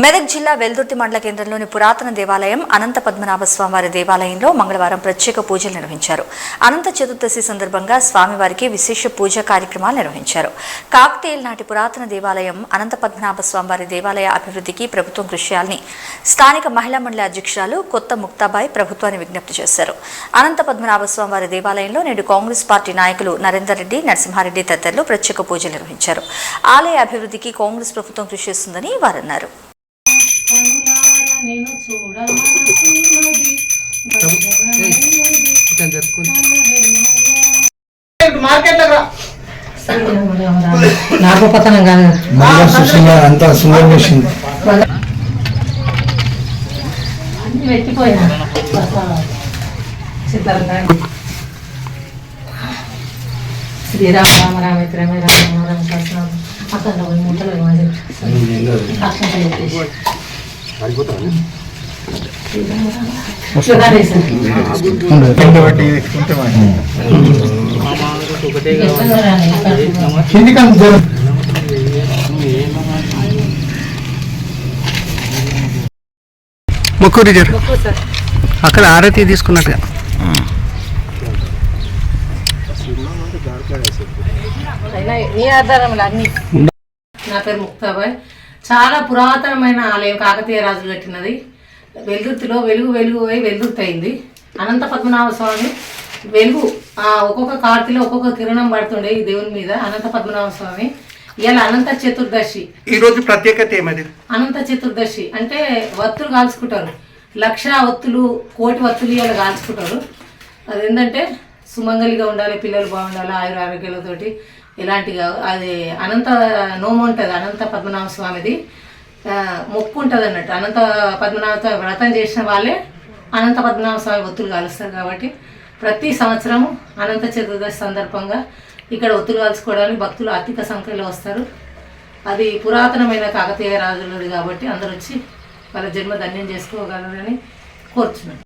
మెదక్ జిల్లా వెల్దుర్తి మండల కేంద్రంలోని పురాతన దేవాలయం అనంత పద్మనాభ స్వామివారి దేవాలయంలో మంగళవారం ప్రత్యేక పూజలు నిర్వహించారు. అనంత చతుర్దశి సందర్భంగా స్వామివారికి విశేష పూజా కార్యక్రమాలు నిర్వహించారు. కాకతీయుల నాటి పురాతన దేవాలయం అనంత పద్మనాభ స్వామివారి దేవాలయ అభివృద్ధికి ప్రభుత్వం కృషి చేయాలని స్థానిక మహిళా మండలి అధ్యక్షురాలు కొత్త ముక్తాబాయి ప్రభుత్వాన్ని విజ్ఞప్తి చేశారు. అనంత పద్మనాభ స్వామివారి దేవాలయంలో నేడు కాంగ్రెస్ పార్టీ నాయకులు నరేందర్ రెడ్డి, నరసింహారెడ్డి తదితరులు ప్రత్యేక పూజలు నిర్వహించారు. ఆలయ అభివృద్ధికి కాంగ్రెస్ ప్రభుత్వం కృషి చేస్తుందని వారన్నారు. నేను నాకు పతనం కాదు అంతా అన్ని పెట్టిపోయినా శ్రీరామ రామ రామేత్ర రామ రామ రామ అక్కడ మూటలు మొక్కురి అక్కడ ఆరతి తీసుకున్నట్టుగా. నా పేరు ముక్తాబాయ్. చాలా పురాతనమైన ఆలయం, కాకతీయ రాజులు కట్టినది. వెల్దుర్తిలో వెలుగు పోయి వెల్దుర్తి అయింది. అనంత పద్మనాభ స్వామి వెలుగు ఒక్కొక్క కార్తీలో ఒక్కొక్క కిరణం పడుతుండే ఈ దేవుని మీద. అనంత పద్మనాభ స్వామి ఇవాళ అనంత చతుర్దశి. ఈ రోజు ప్రత్యేకత ఏమది? అనంత చతుర్దశి అంటే వత్తులు కాల్చుకుంటారు. 1,00,000 ఒత్తులు, 1,00,00,000 ఒత్తులు ఇవాళ కాల్చుకుంటారు. అది ఏంటంటే సుమంగలిగా ఉండాలి, పిల్లలు బాగుండాలి, ఆరోగ్యాలతోటి ఇలాంటిగా. అది అనంత నోము ఉంటుంది. అనంత పద్మనాభ స్వామిది మొక్కు ఉంటుంది అన్నట్టు. అనంత పద్మనాభ స్వామి వ్రతం చేసిన వాళ్ళే అనంత పద్మనాభ స్వామి ఒత్తులు కాలుస్తారు. కాబట్టి ప్రతి సంవత్సరము అనంత చతుర్దశి సందర్భంగా ఇక్కడ ఒత్తులు కాల్చుకోవడానికి భక్తులు అధిక సంఖ్యలో వస్తారు. అది పురాతనమైన కాకతీయ రాజులది కాబట్టి అందరూ వచ్చి వాళ్ళ జన్మ ధన్యం చేసుకోగలరని కోరుచున్నాను.